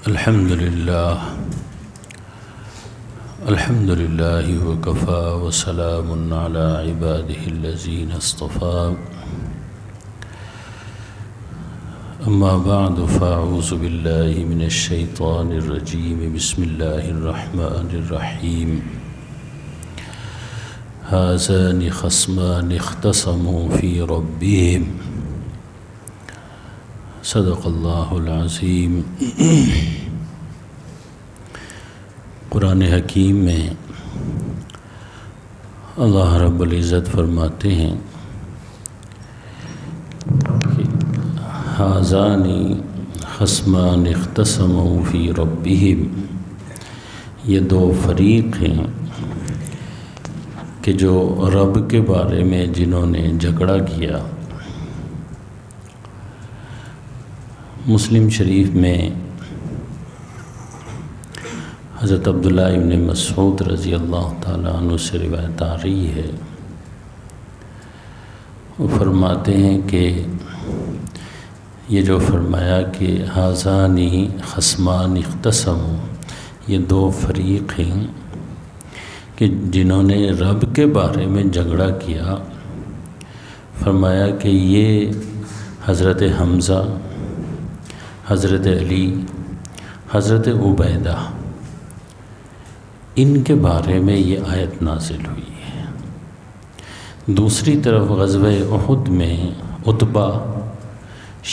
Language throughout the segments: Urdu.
الحمد لله وكفى وسلام على عباده الذين اصطفى أما بعد فأعوذ بالله من الشيطان الرجيم بسم الله الرحمن الرحيم هذان خصمان اختصموا في ربهم صدق اللہ العظیم۔ قرآن حکیم میں اللہ رب العزت فرماتے ہیں کہ ہذان خصمان اختصموا فی ربہم، یہ دو فریق ہیں کہ جو رب کے بارے میں جنہوں نے جھگڑا کیا۔ مسلم شریف میں حضرت عبداللہ ابن مسعود رضی اللہ تعالیٰ عنہ سے روایت آ رہی ہے، وہ فرماتے ہیں کہ یہ جو فرمایا کہ ہذان خصمان اختصموا، یہ دو فریق ہیں کہ جنہوں نے رب کے بارے میں جھگڑا کیا، فرمایا کہ یہ حضرت حمزہ، حضرت علی، حضرت عبیدہ، ان کے بارے میں یہ آیت نازل ہوئی ہے۔ دوسری طرف غزوہ احد میں عتبہ،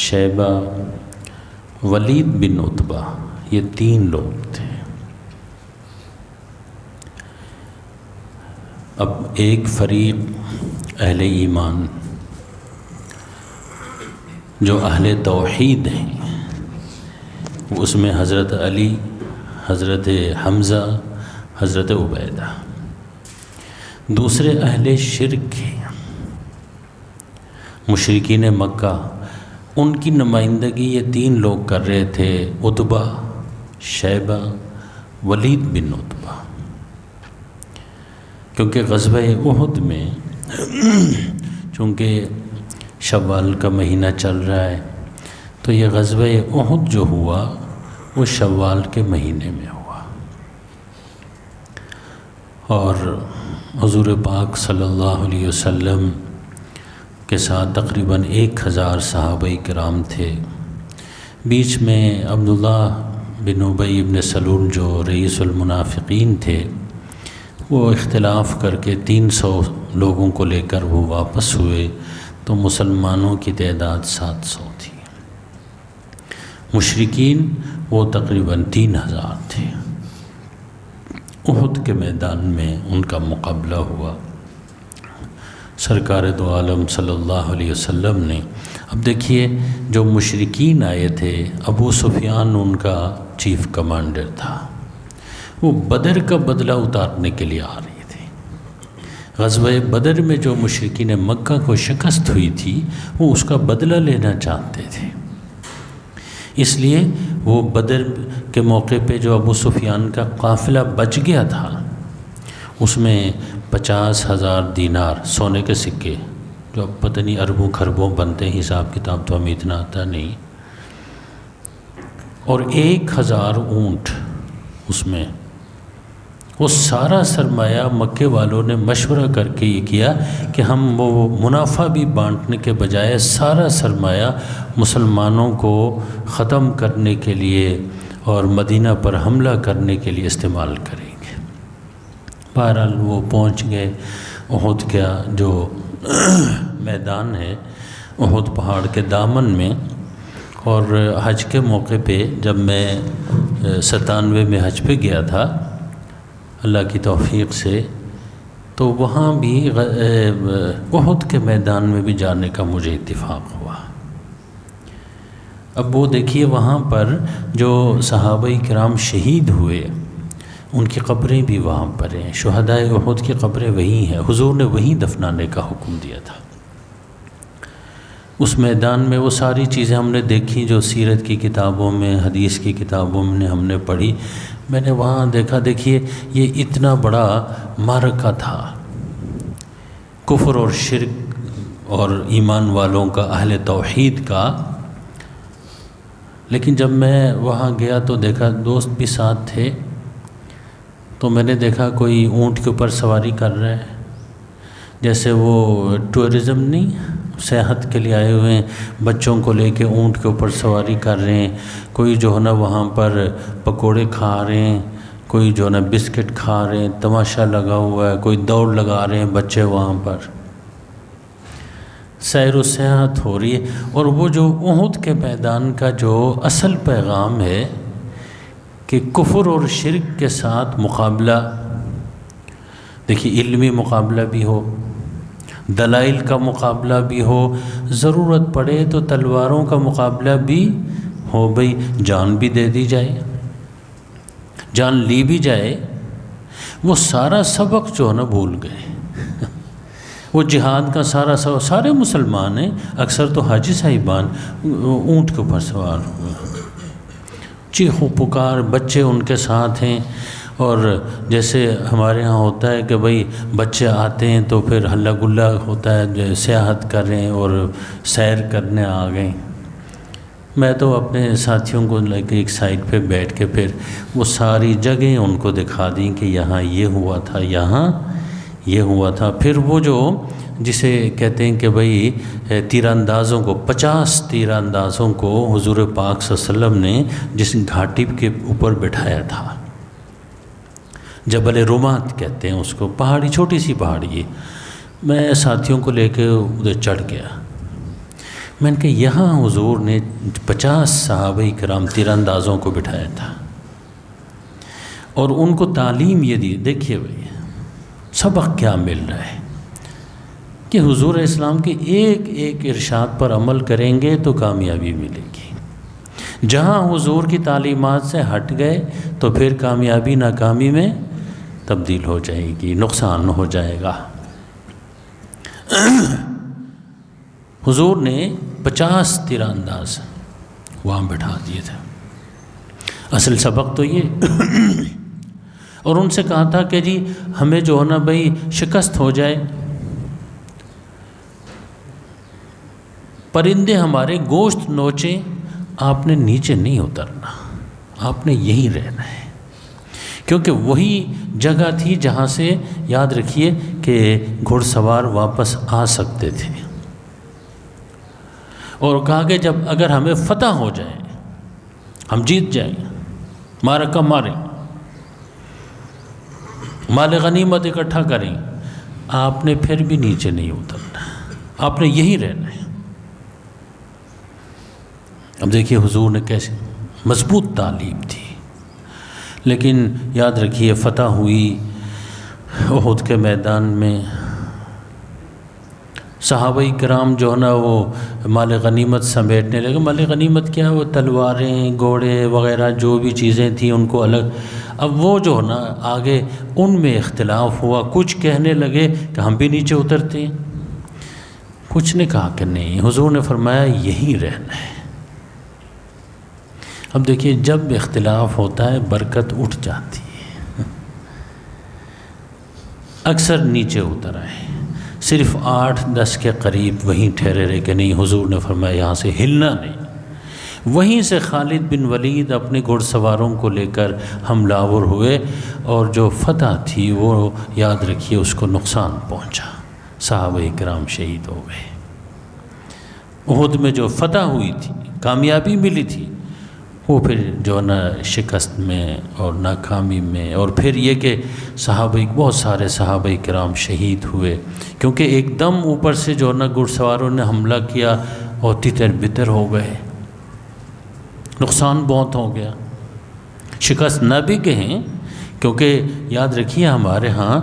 شیبہ، ولید بن عتبہ، یہ تین لوگ تھے۔ اب ایک فریق اہل ایمان جو اہل توحید ہیں، اس میں حضرت علی، حضرت حمزہ، حضرت عبیدہ۔ دوسرے اہل شرک ہیں، مشرکین مکہ، ان کی نمائندگی یہ تین لوگ کر رہے تھے، عتبہ، شیبہ، ولید بن عتبہ۔ کیونکہ غزوہ احد میں چونکہ شوال کا مہینہ چل رہا ہے، تو یہ غزوہ احد جو ہوا وہ شوال کے مہینے میں ہوا، اور حضور پاک صلی اللہ علیہ وسلم کے ساتھ تقریباً 1000 صحابہ کرام تھے۔ بیچ میں عبداللہ بن ابی بن سلول جو رئیس المنافقین تھے، وہ اختلاف کر کے 300 لوگوں کو لے کر وہ واپس ہوئے، تو مسلمانوں کی تعداد 700 تھی۔ مشرکین وہ تقریباً 3000 تھے۔ احد کے میدان میں ان کا مقابلہ ہوا۔ سرکار دو عالم صلی اللہ علیہ وسلم نے، اب دیکھیے جو مشرکین آئے تھے، ابو سفیان ان کا چیف کمانڈر تھا، وہ بدر کا بدلہ اتارنے کے لیے آ رہے تھے۔ غزوہ بدر میں جو مشرکین مکہ کو شکست ہوئی تھی، وہ اس کا بدلہ لینا چاہتے تھے۔ اس لیے وہ بدر کے موقع پہ جو ابو سفیان کا قافلہ بچ گیا تھا، اس میں 50,000 دینار سونے کے سکے، جو اب پتہ نہیں اربوں خربوں بنتے ہیں، حساب کتاب تو ہمیں اتنا آتا نہیں، اور 1000 اونٹ، اس میں وہ سارا سرمایہ مکے والوں نے مشورہ کر کے یہ کیا کہ ہم وہ منافع بھی بانٹنے کے بجائے سارا سرمایہ مسلمانوں کو ختم کرنے کے لیے اور مدینہ پر حملہ کرنے کے لیے استعمال کریں گے۔ بہرحال وہ پہنچ گئے احد کا جو میدان ہے، احد پہاڑ کے دامن میں، اور حج کے موقع پہ جب میں 97 میں حج پہ گیا تھا اللہ کی توفیق سے، تو وہاں بھی احد کے میدان میں بھی جانے کا مجھے اتفاق ہوا۔ اب وہ دیکھیے وہاں پر جو صحابہ کرام شہید ہوئے، ان کی قبریں بھی وہاں پر ہیں، شہدائے احد کی قبریں وہیں ہیں، حضور نے وہیں دفنانے کا حکم دیا تھا۔ اس میدان میں وہ ساری چیزیں ہم نے دیکھی جو سیرت کی کتابوں میں، حدیث کی کتابوں میں ہم نے پڑھی۔ میں نے وہاں دیکھا، دیکھیے یہ اتنا بڑا معرکہ تھا، کفر اور شرک اور ایمان والوں کا، اہل توحید کا، لیکن جب میں وہاں گیا تو دیکھا دوست بھی ساتھ تھے، تو میں نے دیکھا کوئی اونٹ کے اوپر سواری کر رہا ہے، جیسے وہ ٹورزم نہیں، سیاحت کے لیے آئے ہوئے ہیں، بچوں کو لے کے اونٹ کے اوپر سواری کر رہے ہیں، کوئی جو ہے نا وہاں پر پکوڑے کھا رہے ہیں، کوئی جو ہے نا بسکٹ کھا رہے ہیں، تماشا لگا ہوا ہے، کوئی دوڑ لگا رہے ہیں بچے وہاں پر، سیر و سیاحت ہو رہی ہے۔ اور وہ جو احد کے میدان کا جو اصل پیغام ہے کہ کفر اور شرک کے ساتھ مقابلہ، دیکھیے علمی مقابلہ بھی ہو، دلائل کا مقابلہ بھی ہو، ضرورت پڑے تو تلواروں کا مقابلہ بھی ہو، بھئی جان بھی دے دی جائے، جان لی بھی جائے، وہ سارا سبق جو ہے نا بھول گئے۔ وہ جہاد کا سارا سبق، سارے مسلمان ہیں، اکثر تو حاجی صاحبان اونٹ کے اوپر سوار ہوئے، چیخو پکار، بچے ان کے ساتھ ہیں، اور جیسے ہمارے ہاں ہوتا ہے کہ بھئی بچے آتے ہیں تو پھر ہلہ گلہ ہوتا ہے، سیاحت کر رہے ہیں اور سیر کرنے آ گئے۔ میں تو اپنے ساتھیوں کو لے کے ایک سائڈ پہ بیٹھ کے پھر وہ ساری جگہیں ان کو دکھا دیں کہ یہاں یہ ہوا تھا، یہاں یہ ہوا تھا۔ پھر وہ جو جسے کہتے ہیں کہ بھئی تیر اندازوں کو، 50 تیر اندازوں کو حضور پاک صلی اللہ علیہ وسلم نے جس گھاٹی کے اوپر بٹھایا تھا، جبل رمات کہتے ہیں اس کو، پہاڑی، چھوٹی سی پہاڑی ہے، میں ساتھیوں کو لے کے ادھر چڑھ گیا۔ میں نے کہا یہاں حضور نے 50 صحابہ کرام تیر اندازوں کو بٹھایا تھا اور ان کو تعلیم یہ دی۔ دیکھیے بھئی سبق کیا مل رہا ہے کہ حضور اسلام کے ایک ایک ارشاد پر عمل کریں گے تو کامیابی ملے گی۔ جہاں حضور کی تعلیمات سے ہٹ گئے تو پھر کامیابی ناکامی میں تبدیل ہو جائے گی، نقصان ہو جائے گا۔ حضور نے 50 تیر انداز وہاں بٹھا دیے تھے۔ اصل سبق تو یہ اور ان سے کہا تھا کہ جی ہمیں جو ہے نا بھئی شکست ہو جائے، پرندے ہمارے گوشت نوچیں، آپ نے نیچے نہیں اترنا، آپ نے یہی رہنا ہے، کیونکہ وہی جگہ تھی جہاں سے یاد رکھیے کہ گھڑ سوار واپس آ سکتے تھے۔ اور کہا کہ جب اگر ہمیں فتح ہو جائے، ہم جیت جائیں، معرکہ ماریں، مال غنیمت اکٹھا کریں، آپ نے پھر بھی نیچے نہیں اترنا، آپ نے یہی رہنا ہے۔ اب دیکھیے حضور نے کیسے مضبوط تعلیم تھی، لیکن یاد رکھیے فتح ہوئی احد کے میدان میں، صحابہ کرام جو ہے نا وہ مال غنیمت سمیٹنے لگے۔ مال غنیمت کیا؟ وہ تلواریں، گھوڑے وغیرہ جو بھی چیزیں تھیں ان کو الگ۔ اب وہ جو ہے نا آگے ان میں اختلاف ہوا، کچھ کہنے لگے کہ ہم بھی نیچے اترتے ہیں، کچھ نے کہا کہ نہیں، حضور نے فرمایا یہی رہنا ہے۔ اب دیکھیے جب اختلاف ہوتا ہے برکت اٹھ جاتی ہے، اکثر نیچے اتر آئے، صرف 8-10 کے قریب وہیں ٹھہرے رہے کہ نہیں، حضور نے فرمایا یہاں سے ہلنا نہیں۔ وہیں سے خالد بن ولید اپنے گھڑ سواروں کو لے کر حملہ آور ہوئے، اور جو فتح تھی وہ یاد رکھیے اس کو نقصان پہنچا، صحابہ کرام شہید ہو گئے۔ احد میں جو فتح ہوئی تھی، کامیابی ملی تھی، وہ پھر جو نا شکست میں اور ناکامی میں، اور پھر یہ کہ صحابہ، بہت سارے صحابہ کرام شہید ہوئے، کیونکہ ایک دم اوپر سے جو نا گھڑ سواروں نے حملہ کیا اور تتر بتر ہو گئے، نقصان بہت ہو گیا۔ شکست نہ بھی کہیں، کیونکہ یاد رکھیے ہمارے ہاں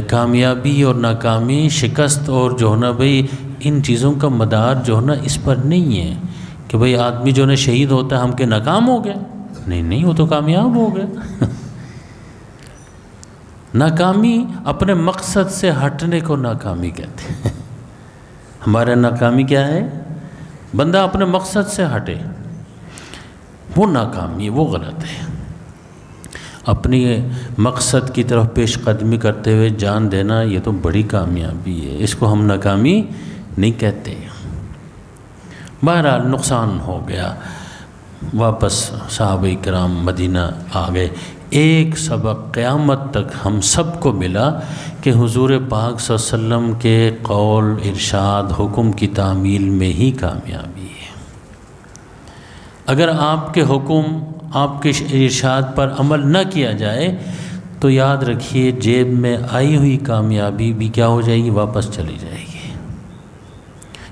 کامیابی اور ناکامی، شکست اور جو ہے نا بھئی ان چیزوں کا مدار جو ہے نا اس پر نہیں ہے کہ بھئی آدمی جو ہے شہید ہوتا ہے ہم کے ناکام ہو گئے، نہیں، وہ تو کامیاب ہو گئے۔ ناکامی اپنے مقصد سے ہٹنے کو ناکامی کہتے ہیں۔ ہمارا ناکامی کیا ہے؟ بندہ اپنے مقصد سے ہٹے، وہ ناکامی، وہ غلط ہے۔ اپنی مقصد کی طرف پیش قدمی کرتے ہوئے جان دینا، یہ تو بڑی کامیابی ہے، اس کو ہم ناکامی نہیں کہتے۔ بہرحال نقصان ہو گیا، واپس صحابہ کرام مدینہ آ گئے۔ ایک سبق قیامت تک ہم سب کو ملا کہ حضور پاک صلی اللہ علیہ وسلم کے قول، ارشاد، حکم کی تعمیل میں ہی کامیابی ہے۔ اگر آپ کے حکم، آپ کے ارشاد پر عمل نہ کیا جائے تو یاد رکھیے جیب میں آئی ہوئی کامیابی بھی کیا ہو جائے گی؟ واپس چلی جائے گی۔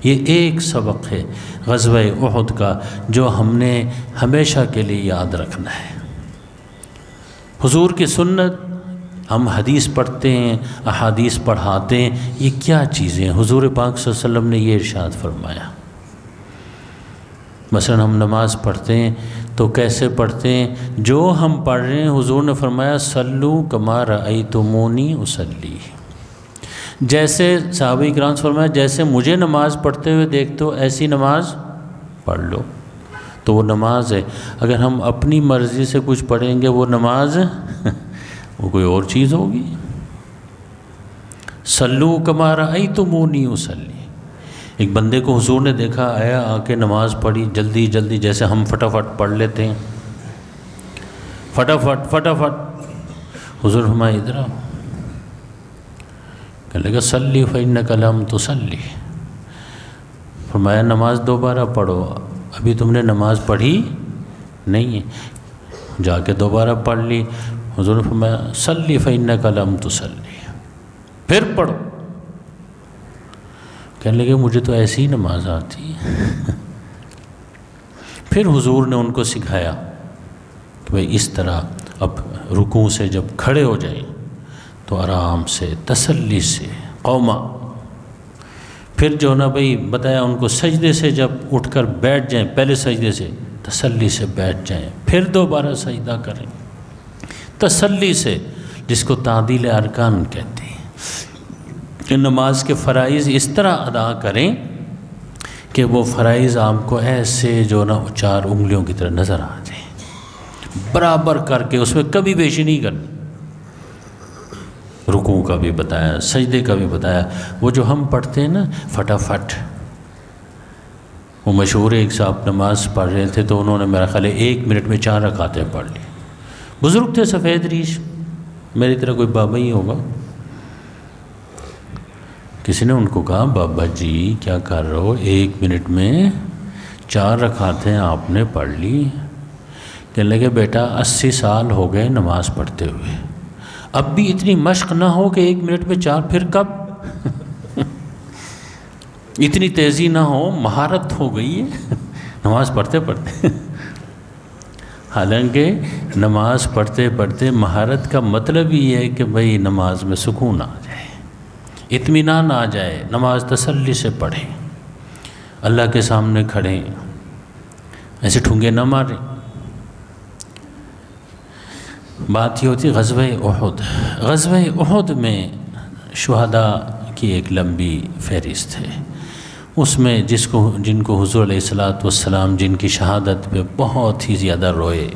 یہ ایک سبق ہے غزوہ احد کا جو ہم نے ہمیشہ کے لیے یاد رکھنا ہے۔ حضور کی سنت، ہم حدیث پڑھتے ہیں، احادیث پڑھاتے ہیں، یہ کیا چیزیں ہیں؟ حضور پاک صلی اللہ علیہ وسلم نے یہ ارشاد فرمایا۔ مثلا ہم نماز پڑھتے ہیں تو کیسے پڑھتے ہیں؟ جو ہم پڑھ رہے ہیں حضور نے فرمایا صلو کما رأیتمونی اصلی، جیسے صحابہ کرام سے فرمایا جیسے مجھے نماز پڑھتے ہوئے دیکھتے ہو ایسی نماز پڑھ لو، تو وہ نماز ہے۔ اگر ہم اپنی مرضی سے کچھ پڑھیں گے وہ نماز وہ کوئی اور چیز ہوگی۔ صلو کما رأیتمونی اصلی، ایک بندے کو حضور نے دیکھا، آیا آ کے نماز پڑھی جلدی جلدی، جیسے ہم فٹافٹ پڑھ لیتے ہیں، فٹافٹ حضور فرمایا ادھر آؤ، کہنے لگا صلی فإنک لم تصلی، فرمایا نماز دوبارہ پڑھو، ابھی تم نے نماز پڑھی نہیں ہے، جا کے دوبارہ پڑھ لی۔ حضور نے فرمایا صلی فإنک لم تصلی، پھر پڑھو، کہنے لگے مجھے تو ایسی ہی نماز آتی ہے۔ پھر حضور نے ان کو سکھایا کہ بھئی اس طرح اب رکوع سے جب کھڑے ہو جائیں تو آرام سے تسلی سے قوما، پھر جو نا بھئی بتایا ان کو سجدے سے جب اٹھ کر بیٹھ جائیں، پہلے سجدے سے تسلی سے بیٹھ جائیں، پھر دوبارہ سجدہ کریں تسلی سے، جس کو تعدیل ارکان کہتے ہیں، کہ نماز کے فرائض اس طرح ادا کریں کہ وہ فرائض آپ کو ایسے جو نا 4 انگلیوں کی طرح نظر آ جائیں، برابر کر کے، اس میں کبھی بیشی نہیں کرنی۔ رکوع کا بھی بتایا، سجدے کا بھی بتایا۔ وہ جو ہم پڑھتے ہیں نا فٹافٹ، وہ مشہور ایک صاحب نماز پڑھ رہے تھے تو انہوں نے میرا خیال ہے 1 منٹ میں 4 رکعتیں پڑھ لی۔ بزرگ تھے سفید ریش، میری طرح کوئی بابا ہی ہوگا۔ کسی نے ان کو کہا بابا جی کیا کر رہے ہو، 1 منٹ میں 4 رکعتیں آپ نے پڑھ لی؟ کہنے لگے بیٹا 80 سال ہو گئے نماز پڑھتے ہوئے، اب بھی اتنی مشق نہ ہو کہ 1 منٹ میں 4، پھر کب؟ اتنی تیزی نہ ہو، مہارت ہو گئی ہے نماز پڑھتے پڑھتے۔ حالانکہ نماز پڑھتے پڑھتے مہارت کا مطلب یہ ہے کہ بھئی نماز میں سکون آ جائے، اطمینان آ جائے، نماز تسلی سے پڑھیں، اللہ کے سامنے کھڑیں، ایسے ٹھونگے نہ ماریں۔ بات یہ ہوتی غزوہ احد۔ غزوہ احد میں شہداء کی ایک لمبی فہرست ہے، اس میں جن کو حضور علیہ الصلوۃ والسلام جن کی شہادت پہ بہت ہی زیادہ روئے،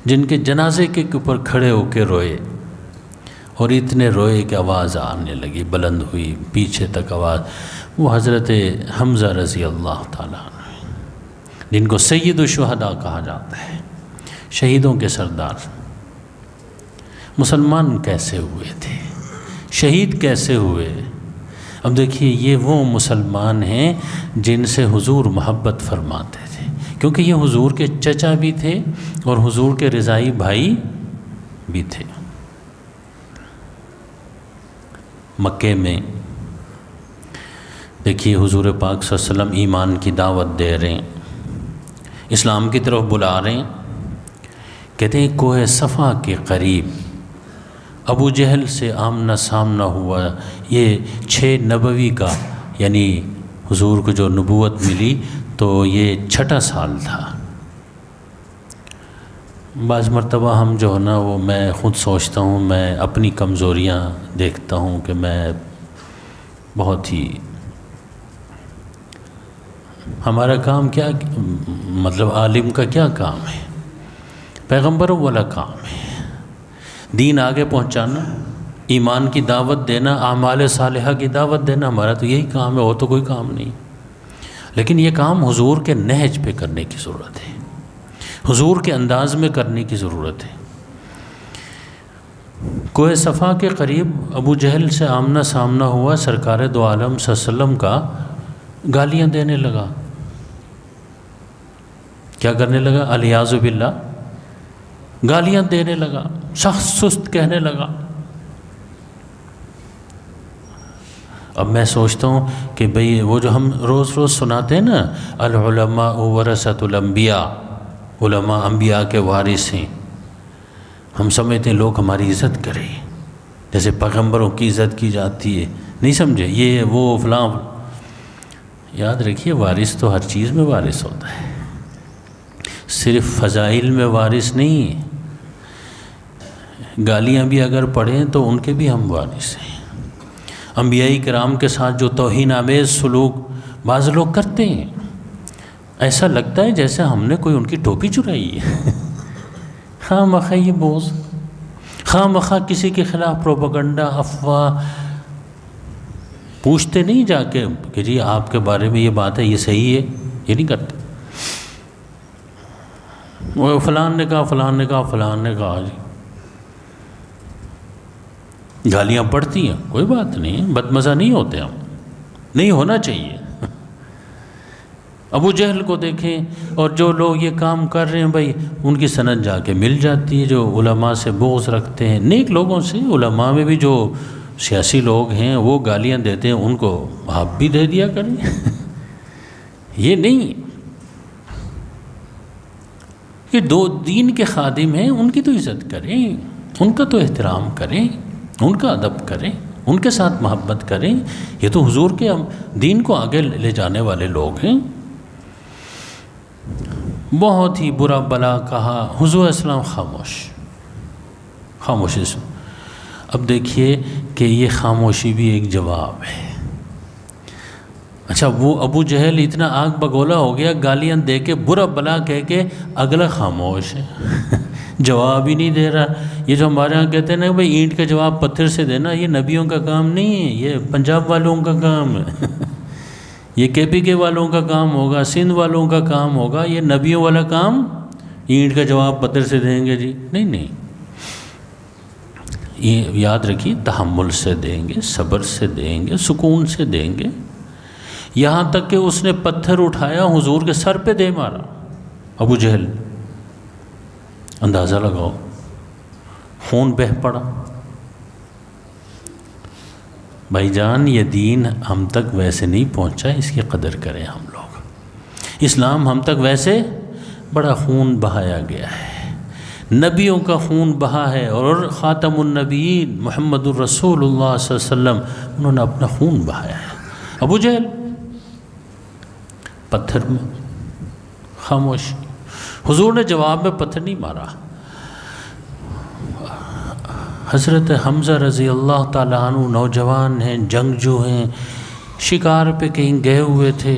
جن کے جنازے کے اوپر کھڑے ہو کے روئے، اور اتنے روئے کہ آواز آنے لگی، بلند ہوئی پیچھے تک آواز، وہ حضرت حمزہ رضی اللہ تعالیٰ عنہ، جن کو سید الشہداء کہا جاتا ہے، شہیدوں کے سردار۔ مسلمان کیسے ہوئے تھے، شہید کیسے ہوئے؟ اب دیکھیے یہ وہ مسلمان ہیں جن سے حضور محبت فرماتے تھے، کیونکہ یہ حضور کے چچا بھی تھے اور حضور کے رضائی بھائی بھی تھے۔ مکے میں دیکھیے حضور پاک صلی اللہ علیہ وسلم ایمان کی دعوت دے رہے ہیں، اسلام کی طرف بلا رہے ہیں، کہتے ہیں کوہ صفا کے قریب ابو جہل سے آمنا سامنا ہوا۔ یہ 6 نبوی کا، یعنی حضور کو جو نبوت ملی تو یہ 6واں سال تھا۔ بعض مرتبہ ہم جو ہے نا وہ میں خود سوچتا ہوں، میں اپنی کمزوریاں دیکھتا ہوں کہ میں بہت ہی، ہمارا کام کیا، مطلب عالم کا کیا کام ہے، پیغمبروں والا کام ہے، دین آگے پہنچانا، ایمان کی دعوت دینا، اعمال صالحہ کی دعوت دینا، ہمارا تو یہی کام ہے، اور تو کوئی کام نہیں۔ لیکن یہ کام حضور کے نہج پہ کرنے کی ضرورت ہے، حضور کے انداز میں کرنے کی ضرورت ہے۔ کوہ صفا کے قریب ابو جہل سے آمنا سامنا ہوا، سرکار دو عالم صلی اللہ علیہ وسلم کا گالیاں دینے لگا۔ کیا کرنے لگا؟ الیاذ باللہ، گالیاں دینے لگا، سخت سست کہنے لگا۔ اب میں سوچتا ہوں کہ بھئی وہ جو ہم روز روز سناتے ہیں نا، العلماء ورثۃ الانبیاء، علماء انبیاء کے وارث ہیں، ہم سمجھتے ہیں لوگ ہماری عزت کریں جیسے پیغمبروں کی عزت کی جاتی ہے، نہیں سمجھے، یہ وہ فلاں۔ یاد رکھیے وارث تو ہر چیز میں وارث ہوتا ہے، صرف فضائل میں وارث نہیں ہے۔ گالیاں بھی اگر پڑھیں تو ان کے بھی ہم وارث ہیں۔ انبیاء کرام کے ساتھ جو توہین آمیز سلوک بعض لوگ کرتے ہیں، ایسا لگتا ہے جیسے ہم نے کوئی ان کی ٹوپی چرائی ہے۔ خواہ مخواہ یہ بوز، خواہ مخواہ کسی کے خلاف پروپیگنڈا، افواہ، پوچھتے نہیں جا کے کہ جی آپ کے بارے میں یہ بات ہے، یہ صحیح ہے، یہ نہیں کرتے۔ وہ فلان نے کہا، فلان نے کہا، فلان نے کہا، جی گالیاں پڑتی ہیں، کوئی بات نہیں، بدمزہ نہیں ہوتے ہم، نہیں ہونا چاہیے۔ ابو جہل کو دیکھیں، اور جو لوگ یہ کام کر رہے ہیں بھائی ان کی سند جا کے مل جاتی ہے، جو علماء سے بغض رکھتے ہیں، نیک لوگوں سے، علماء میں بھی جو سیاسی لوگ ہیں وہ گالیاں دیتے ہیں، ان کو آپ بھی دے دیا کریں۔ یہ نہیں کہ دو دین کے خادم ہیں، ان کی تو عزت کریں، ان کا تو احترام کریں، ان کا ادب کریں، ان کے ساتھ محبت کریں۔ یہ تو حضور کے دین کو آگے لے جانے والے لوگ ہیں۔ بہت ہی برا بلا کہا، حضور اسلام خاموش، خاموشی سے۔ اب دیکھیے کہ یہ خاموشی بھی ایک جواب ہے۔ اچھا، وہ ابو جہل اتنا آگ بگولا ہو گیا، گالیاں دے کے، برا بلا کہہ کے، اگلا خاموش ہے، جواب ہی نہیں دے رہا۔ یہ جو ہمارے ہاں کہتے ہیں نا بھائی اینٹ کا جواب پتھر سے دینا، یہ نبیوں کا کام نہیں ہے، یہ پنجاب والوں کا کام ہے، یہ کے پی کے والوں کا کام ہوگا، سندھ والوں کا کام ہوگا، یہ نبیوں والا کام اینٹ کا جواب پتھر سے دیں گے جی، نہیں نہیں، یہ یاد رکھیے تحمل سے دیں گے، صبر سے دیں گے، سکون سے دیں گے۔ یہاں تک کہ اس نے پتھر اٹھایا حضور کے سر پہ دے مارا، ابو جہل، اندازہ لگاؤ، خون بہہ پڑا۔ بھائی جان یہ دین ہم تک ویسے نہیں پہنچا، اس کی قدر کریں ہم لوگ۔ اسلام ہم تک ویسے بڑا خون بہایا گیا ہے، نبیوں کا خون بہا ہے، اور خاتم النبیین محمد الرسول اللہ صلی اللہ علیہ وسلم انہوں نے اپنا خون بہایا ہے۔ ابو جہل پتھر میں خاموش، حضور نے جواب میں پتھر نہیں مارا۔ حضرت حمزہ رضی اللہ تعالیٰ عنہ نوجوان ہیں، جنگجو ہیں، شکار پہ کہیں گئے ہوئے تھے،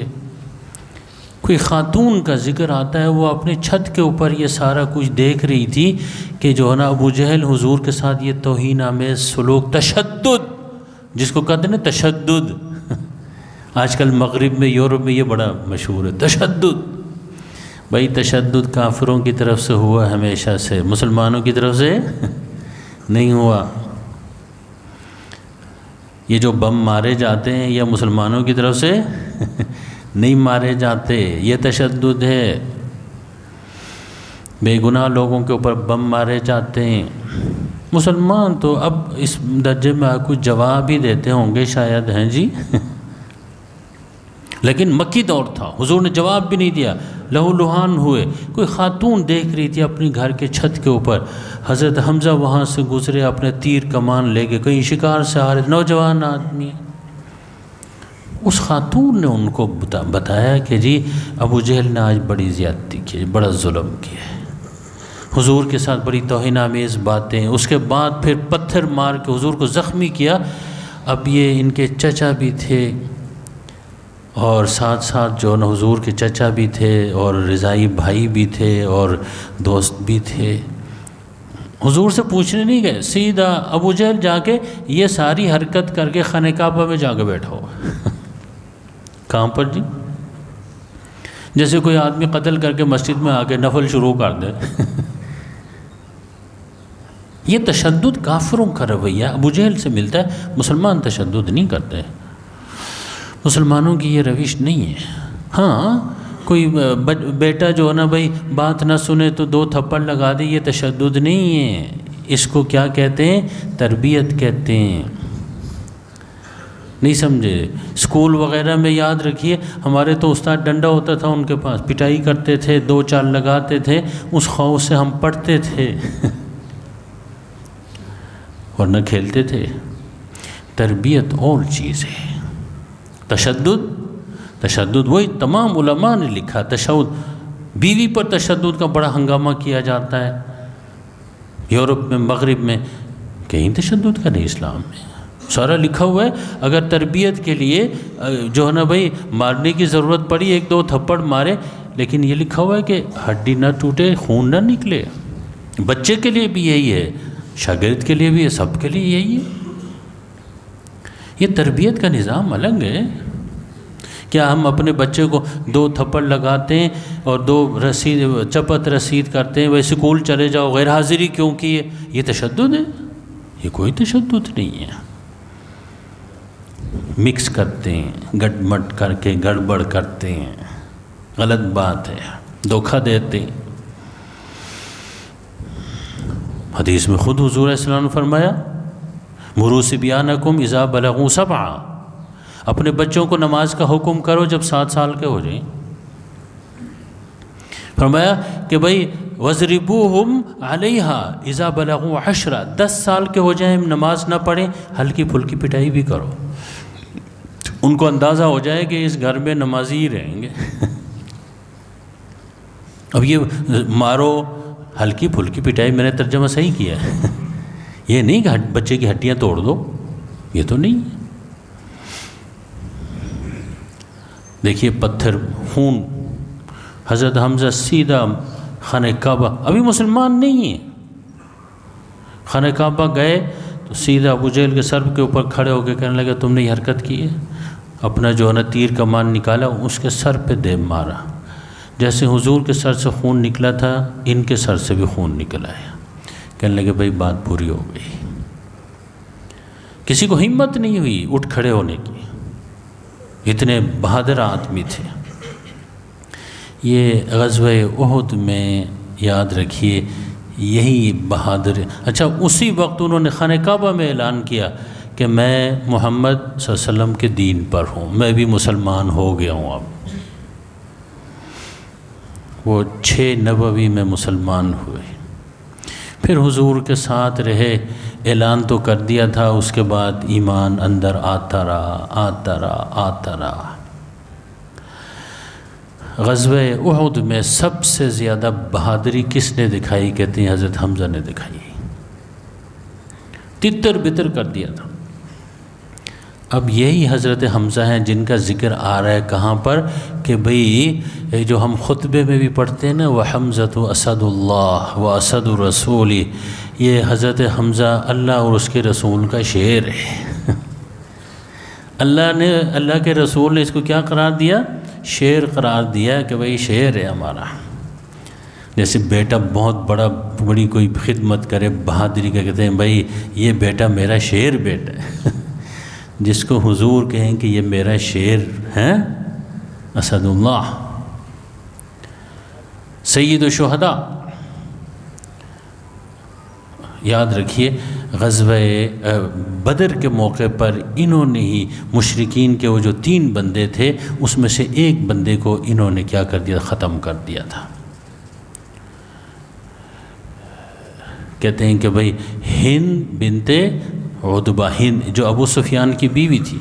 کوئی خاتون کا ذکر آتا ہے، وہ اپنے چھت کے اوپر یہ سارا کچھ دیکھ رہی تھی کہ جو ہے نا ابو جہل حضور کے ساتھ یہ توہین آمیز سلوک، تشدد جس کو کہتے ہیں نا تشدد، آج کل مغرب میں، یورپ میں یہ بڑا مشہور ہے تشدد۔ بھائی تشدد کافروں کی طرف سے ہوا ہمیشہ سے، مسلمانوں کی طرف سے نہیں ہوا۔ یہ جو بم مارے جاتے ہیں یہ مسلمانوں کی طرف سے نہیں مارے جاتے، یہ تشدد ہے۔ بے گناہ لوگوں کے اوپر بم مارے جاتے ہیں۔ مسلمان تو اب اس درجے میں کچھ جواب ہی دیتے ہوں گے شاید، ہیں جی، لیکن مکی دور تھا، حضور نے جواب بھی نہیں دیا، لہو لہان ہوئے۔ کوئی خاتون دیکھ رہی تھی اپنی گھر کے چھت کے اوپر، حضرت حمزہ وہاں سے گزرے اپنے تیر کمان لے کے، کہیں شکار سے آ رہے، نوجوان آدمی۔ اس خاتون نے ان کو بتایا کہ جی ابو جہل نے آج بڑی زیادتی کی، بڑا ظلم کیا ہے، حضور کے ساتھ بڑی توہین آمیز باتیں، اس کے بعد پھر پتھر مار کے حضور کو زخمی کیا۔ اب یہ ان کے چچا بھی تھے، اور ساتھ ساتھ جو نا حضور کے چچا بھی تھے، اور رضائی بھائی بھی تھے، اور دوست بھی تھے۔ حضور سے پوچھنے نہیں گئے، سیدھا ابو جہل جا کے یہ ساری حرکت کر کے خانہ کعبہ میں جا کے بیٹھا ہوا۔ کہاں پر جی؟ جیسے کوئی آدمی قتل کر کے مسجد میں آ کے نفل شروع کر دے یہ تشدد کافروں کا رویہ ابو جہل سے ملتا ہے. مسلمان تشدد نہیں کرتے، مسلمانوں کی یہ روش نہیں ہے. ہاں کوئی بیٹا جو ہے نا بھائی بات نہ سنے تو 2 تھپڑ لگا دے، یہ تشدد نہیں ہے. اس کو کیا کہتے ہیں؟ تربیت کہتے ہیں. نہیں سمجھے؟ اسکول وغیرہ میں یاد رکھیے ہمارے تو استاد ڈنڈا ہوتا تھا ان کے پاس، پٹائی کرتے تھے، 2 چال لگاتے تھے، اس خوف سے ہم پڑھتے تھے ورنہ کھیلتے تھے. تربیت اور چیز ہے. تشدد وہی تمام علماء نے لکھا. تشدد بیوی پر تشدد کا بڑا ہنگامہ کیا جاتا ہے یورپ میں، مغرب میں. کہیں تشدد کا نہیں اسلام میں، سارا لکھا ہوا ہے. اگر تربیت کے لیے جو ہے نا بھائی مارنے کی ضرورت پڑی 1-2 تھپڑ مارے، لیکن یہ لکھا ہوا ہے کہ ہڈی نہ ٹوٹے، خون نہ نکلے. بچے کے لیے بھی یہی ہے، شاگرد کے لیے بھی ہے، سب کے لیے یہی ہے. یہ تربیت کا نظام الگ ہے. کیا ہم اپنے بچے کو 2 تھپڑ لگاتے ہیں اور 2 چپت رسید کرتے ہیں، وہ اسکول چلے جاؤ، غیر حاضری کیوں کی ہے؟ یہ تشدد ہے؟ یہ کوئی تشدد نہیں ہے. مکس کرتے ہیں، گٹ مٹ کر کے گڑبڑ کرتے ہیں، غلط بات ہے، دھوکہ دیتے ہیں. حدیث میں خود حضور علیہ السلام نے فرمایا مروا صبیانکم اذا بلغوا 7، اپنے بچوں کو نماز کا حکم کرو جب 7 سال کے ہو جائیں. فرمایا کہ بھئی وَضْرِبُوهُمْ عَلَيْهَا اذا بلغوا 10، 10 سال کے ہو جائیں نماز نہ پڑھیں، ہلکی پھلکی پٹائی بھی کرو، ان کو اندازہ ہو جائے کہ اس گھر میں نمازی ہی رہیں گے. اب یہ مارو ہلکی پھلکی پٹائی میں نے ترجمہ صحیح کیا ہے یہ نہیں کہ بچے کی ہڈیاں توڑ دو، یہ تو نہیں. دیکھیے پتھر، خون. حضرت حمزہ سیدھا خانہ کعبہ، ابھی مسلمان نہیں ہیں، خانہ کعبہ گئے تو سیدھا ابو جہل کے سر کے اوپر کھڑے ہو کے کہنے لگے تم نے یہ حرکت کی ہے. اپنا جو ہے نا تیر کمان نکالا، اس کے سر پہ دے مارا. جیسے حضور کے سر سے خون نکلا تھا، ان کے سر سے بھی خون نکل آیا. کہنے لگے بھائی بات پوری ہو گئی. کسی کو ہمت نہیں ہوئی اٹھ کھڑے ہونے کی، اتنے بہادر آدمی تھے. یہ غزوہ احد میں یاد رکھیے یہی بہادر. اچھا اسی وقت انہوں نے خانہ کعبہ میں اعلان کیا کہ میں محمد صلی اللہ علیہ وسلم کے دین پر ہوں، میں بھی مسلمان ہو گیا ہوں. اب وہ 6 نبوی میں مسلمان ہوئے، پھر حضور کے ساتھ رہے. اعلان تو کر دیا تھا، اس کے بعد ایمان اندر آتا رہا. غزوہ احد میں سب سے زیادہ بہادری کس نے دکھائی؟ کہتے ہیں حضرت حمزہ نے دکھائی. تتر بتر کر دیا تھا. اب یہی حضرت حمزہ ہیں جن کا ذکر آ رہا ہے کہاں پر؟ کہ بھئی جو ہم خطبے میں بھی پڑھتے ہیں نا، وَحَمْزَةُ أَسَدُ اللَّهِ وَأَسَدُ رَسُولِ، یہ حضرت حمزہ اللہ اور اس کے رسول کا شعر ہے. اللہ کے رسول نے اس کو کیا قرار دیا؟ شعر قرار دیا کہ بھئی شعر ہے ہمارا. جیسے بیٹا بہت بڑی کوئی خدمت کرے بہادری کا، کہتے ہیں بھئی یہ بیٹا میرا شعر بیٹا ہے. جس کو حضور کہیں کہ یہ میرا شعر ہے، اسد اللہ سید الشہداء. یاد رکھیے غزوہ بدر کے موقع پر انہوں نے ہی مشرکین کے وہ جو 3 بندے تھے اس میں سے ایک بندے کو انہوں نے کیا کر دیا؟ ختم کر دیا تھا. کہتے ہیں کہ بھئی ہند بنت عتبہ، ہند جو ابو سفیان کی بیوی تھی،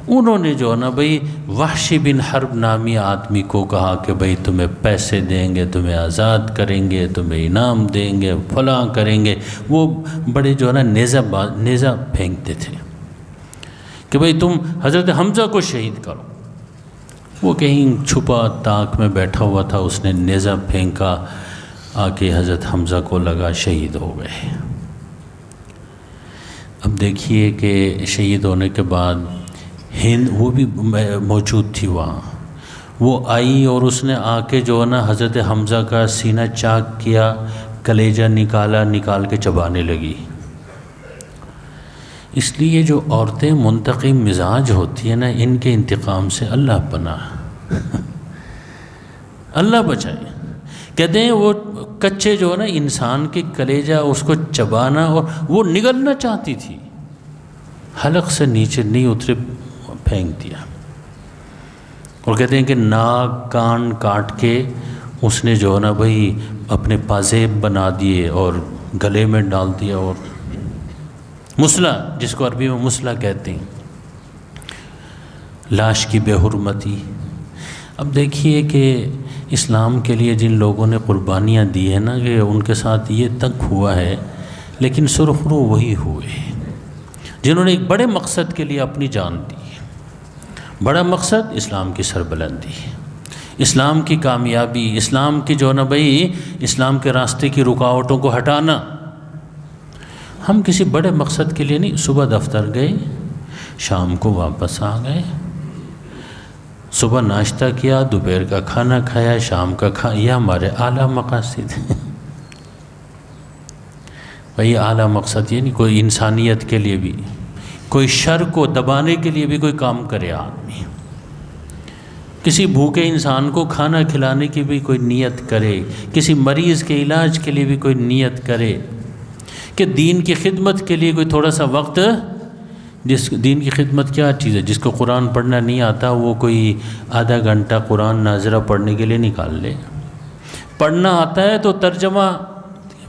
انہوں نے جو ہے نا بھئی وحش بن حرب نامی آدمی کو کہا کہ بھئی تمہیں پیسے دیں گے، تمہیں آزاد کریں گے، تمہیں انعام دیں گے، فلاں کریں گے. وہ بڑے جو ہے نا نیزہ پھینکتے تھے کہ بھئی تم حضرت حمزہ کو شہید کرو. وہ کہیں چھپا تاک میں بیٹھا ہوا تھا، اس نے نیزہ پھینکا، آ کے حضرت حمزہ کو لگا، شہید ہو گئے. اب دیکھیے کہ شہید ہونے کے بعد ہند وہ بھی موجود تھی وہاں، وہ آئی اور اس نے آ کے جو ہے نا حضرت حمزہ کا سینہ چاک کیا، کلیجہ نکال کے چبانے لگی۔ اس لیے جو عورتیں منتقم مزاج ہوتی ہیں نا، ان کے انتقام سے اللہ پناہ، اللہ بچائے۔ کہتے ہیں وہ کچے جو ہے نا انسان کے کلیجہ اس کو چبانا، اور وہ نگلنا چاہتی تھی، حلق سے نیچے نہیں اترے، پھینک دیا۔ اور کہتے ہیں کہ ناک کان کاٹ کے اس نے جو ہے نا بھائی اپنے پازیب بنا دیے اور گلے میں ڈال دیا، اور مسلح، جس کو عربی میں مسلح کہتے ہیں، لاش کی بے حرمتی۔ اب دیکھیے کہ اسلام کے لیے جن لوگوں نے قربانیاں دی ہیں نا، کہ ان کے ساتھ یہ تک ہوا ہے، لیکن سرخرو وہی ہوئے جنہوں نے ایک بڑے مقصد کے لیے اپنی جان دی۔ بڑا مقصد اسلام کی سربلندی، اسلام کی کامیابی، اسلام کی جو ہے نا بھائی اسلام کے راستے کی رکاوٹوں کو ہٹانا۔ ہم کسی بڑے مقصد کے لیے نہیں، صبح دفتر گئے، شام کو واپس آ گئے، صبح ناشتہ کیا، دوپہر کا کھانا کھایا، شام کا یہ ہمارے اعلیٰ مقاصد ہیں۔ بھائی اعلیٰ مقصد یہ نہیں، کوئی انسانیت کے لیے بھی، کوئی شر کو دبانے کے لیے بھی کوئی کام کرے آدمی، کسی بھوکے انسان کو کھانا کھلانے کی بھی کوئی نیت کرے، کسی مریض کے علاج کے لیے بھی کوئی نیت کرے، کہ دین کی خدمت کے لیے کوئی تھوڑا سا وقت، جس دین کی خدمت کیا چیز ہے؟ جس کو قرآن پڑھنا نہیں آتا وہ کوئی آدھا گھنٹہ قرآن ناظرہ پڑھنے کے لیے نکال لے، پڑھنا آتا ہے تو ترجمہ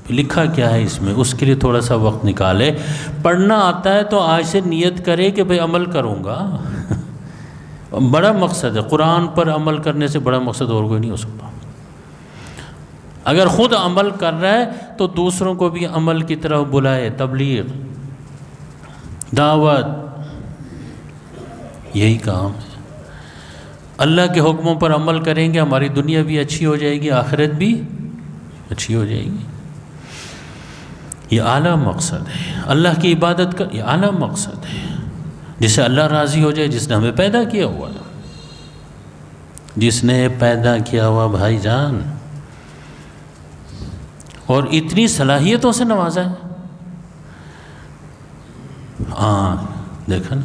لکھا کیا ہے اس میں، اس کے لیے تھوڑا سا وقت نکالے، پڑھنا آتا ہے تو آج سے نیت کرے کہ بھئی عمل کروں گا۔ بڑا مقصد ہے، قرآن پر عمل کرنے سے بڑا مقصد اور کوئی نہیں ہو سکتا۔ اگر خود عمل کر رہا ہے تو دوسروں کو بھی عمل کی طرف بلائے، تبلیغ، دعوت، یہی کام ہے۔ اللہ کے حکموں پر عمل کریں گے، ہماری دنیا بھی اچھی ہو جائے گی، آخرت بھی اچھی ہو جائے گی۔ یہ اعلیٰ مقصد ہے، اللہ کی عبادت کا یہ اعلیٰ مقصد ہے، جس سے اللہ راضی ہو جائے، جس نے ہمیں پیدا کیا ہوا ہے، جس نے پیدا کیا ہوا بھائی جان، اور اتنی صلاحیتوں سے نوازا ہے۔ ہاں دیکھا نا،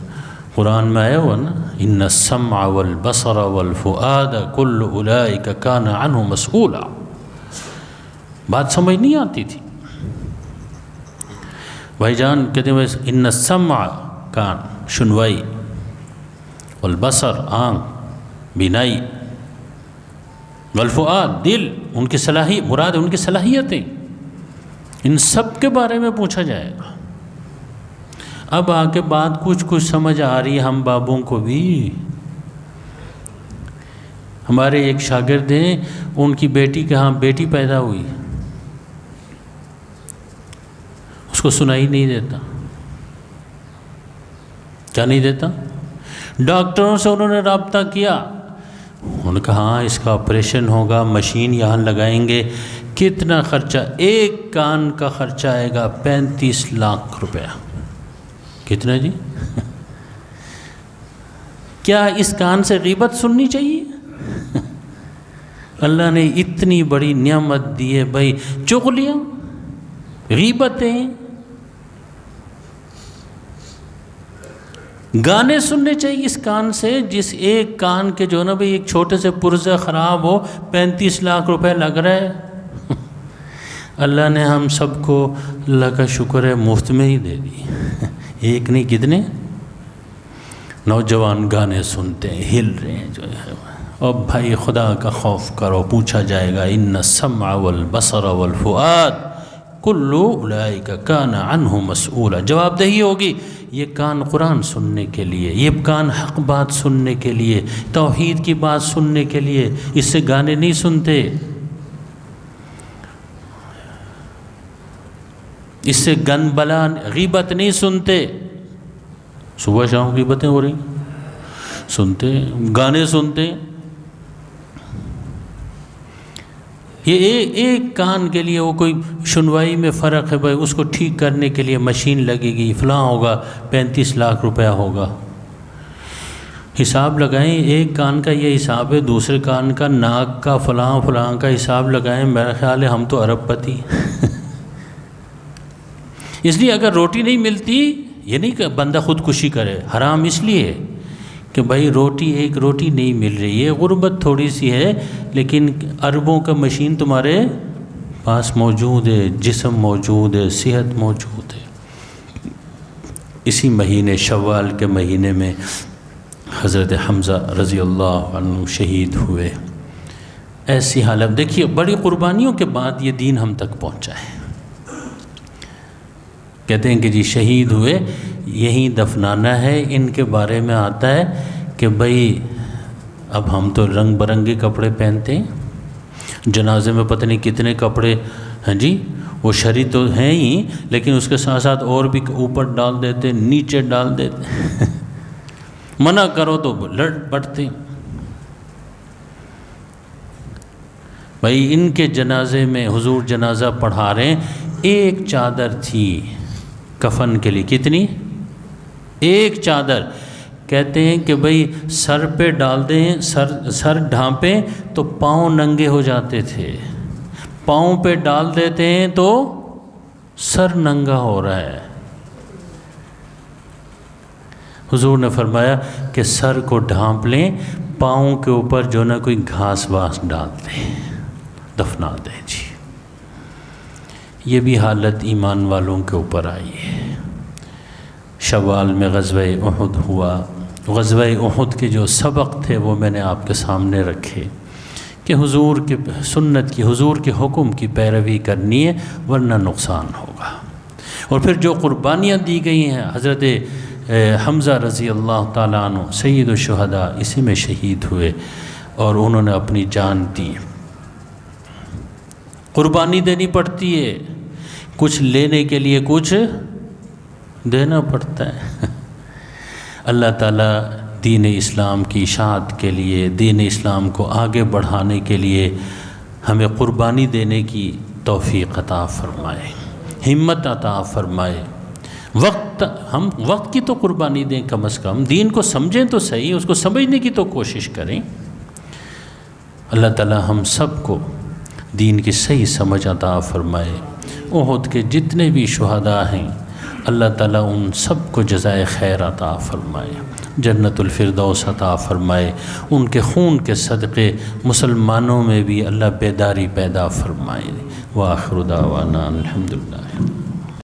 قرآن میں آیا ہوا نا، ان السمع والبصر والفؤاد کل اولئک کان عنہ مسئولا۔ بات سمجھ نہیں آتی تھی بھائی جان، کہتے ہیں ان السمع کان سنوائی، والبصر آنکھ بینائی، والفؤاد دل، ان کی صلاحیت، مراد ان کی صلاحیتیں، ان سب کے بارے میں پوچھا جائے گا۔ اب آ کے بات کچھ سمجھ آ رہی ہے ہم بابوں کو بھی۔ ہمارے ایک شاگرد ہیں، ان کی بیٹی کے ہاں بیٹی پیدا ہوئی، اس کو سنائی نہیں دیتا۔ کیا نہیں دیتا؟ ڈاکٹروں سے انہوں نے رابطہ کیا، انہوں نے کہا ہاں اس کا آپریشن ہوگا، مشین یہاں لگائیں گے، کتنا خرچہ؟ ایک کان کا خرچہ آئے گا 35 لاکھ روپیہ۔ کتنا جی؟ کیا اس کان سے غیبت سننی چاہیے؟ اللہ نے اتنی بڑی نعمت دی ہے بھائی، چغلیاں، غیبتیں، گانے سننے چاہیے اس کان سے، جس ایک کان کے جو نا بھائی ایک چھوٹے سے پرزے خراب ہو 35 لاکھ روپے لگ رہا ہے۔ اللہ نے ہم سب کو، اللہ کا شکر ہے، مفت میں ہی دے دی، ایک نہیں کتنے نوجوان گانے سنتے ہیں، ہل رہے ہیں جو ہے۔ اور بھائی خدا کا خوف کرو، پوچھا جائے گا ان السمع والبصر والفؤاد کل اولئک کان عنہ مسئولا۔ جواب دہی ہوگی، یہ کان قرآن سننے کے لیے، یہ کان حق بات سننے کے لیے، توحید کی بات سننے کے لیے، اس سے گانے نہیں سنتے، اس سے گن بلا غیبت نہیں سنتے۔ صبح شام غیبتیں ہو رہی، سنتے گانے سنتے۔ یہ ایک کان کے لیے وہ کوئی سنوائی میں فرق ہے بھائی، اس کو ٹھیک کرنے کے لیے مشین لگے گی، فلاں ہوگا، 35 لاکھ روپیہ ہوگا۔ حساب لگائیں، ایک کان کا یہ حساب ہے، دوسرے کان کا، ناک کا، فلاں فلاں کا حساب لگائیں، میرا خیال ہے ہم تو ارب پتی۔ اس لیے اگر روٹی نہیں ملتی، یہ نہیں کہ بندہ خودکشی کرے، حرام اس لیے کہ بھائی ایک روٹی نہیں مل رہی ہے، غربت تھوڑی سی ہے، لیکن اربوں کا مشین تمہارے پاس موجود ہے، جسم موجود ہے، صحت موجود ہے۔ اسی مہینے شوال کے مہینے میں حضرت حمزہ رضی اللہ عنہ شہید ہوئے۔ ایسی حالت دیکھیے، بڑی قربانیوں کے بعد یہ دین ہم تک پہنچا ہے۔ کہتے ہیں کہ جی شہید ہوئے، یہیں دفنانا ہے۔ ان کے بارے میں آتا ہے کہ بھئی اب ہم تو رنگ برنگے کپڑے پہنتے ہیں، جنازے میں پتہ نہیں کتنے کپڑے ہیں جی، وہ شرعی تو ہیں ہی، لیکن اس کے ساتھ ساتھ اور بھی اوپر ڈال دیتے، نیچے ڈال دیتے، منع کرو تو لٹ پٹتے۔ بھائی ان کے جنازے میں حضور جنازہ پڑھا رہے ہیں، ایک چادر تھی کفن کے لیے، کتنی؟ ایک چادر۔ کہتے ہیں کہ بھئی سر پہ ڈال دیں، سر ڈھانپیں تو پاؤں ننگے ہو جاتے تھے، پاؤں پہ ڈال دیتے ہیں تو سر ننگا ہو رہا ہے۔ حضور نے فرمایا کہ سر کو ڈھانپ لیں، پاؤں کے اوپر جو نہ کوئی گھاس واس ڈال دیں، دفنا دیں جی۔ یہ بھی حالت ایمان والوں کے اوپر آئی ہے۔ شوال میں غزوہ احد ہوا۔ غزوہ احد کے جو سبق تھے وہ میں نے آپ کے سامنے رکھے کہ حضور کے سنت کی، حضور کے حکم کی پیروی کرنی ہے ورنہ نقصان ہوگا۔ اور پھر جو قربانیاں دی گئی ہیں، حضرت حمزہ رضی اللہ تعالیٰ عنہ سید الشہداء اسی میں شہید ہوئے اور انہوں نے اپنی جان دی۔ قربانی دینی پڑتی ہے، کچھ لینے کے لیے کچھ دینا پڑتا ہے۔ اللہ تعالیٰ دین اسلام کی اشاعت کے لیے، دین اسلام کو آگے بڑھانے کے لیے ہمیں قربانی دینے کی توفیق عطا فرمائے، ہمت عطا فرمائے۔ ہم وقت کی تو قربانی دیں، کم از کم دین کو سمجھیں تو صحیح، اس کو سمجھنے کی تو کوشش کریں۔ اللہ تعالیٰ ہم سب کو دین کی صحیح سمجھ عطا فرمائے۔ احد کے جتنے بھی شہداء ہیں، اللہ تعالیٰ ان سب کو جزائے خیر عطا فرمائے، جنت الفردوس عطا فرمائے۔ ان کے خون کے صدقے مسلمانوں میں بھی اللہ بیداری پیدا فرمائے۔ وآخر دعوانا الحمدللہ۔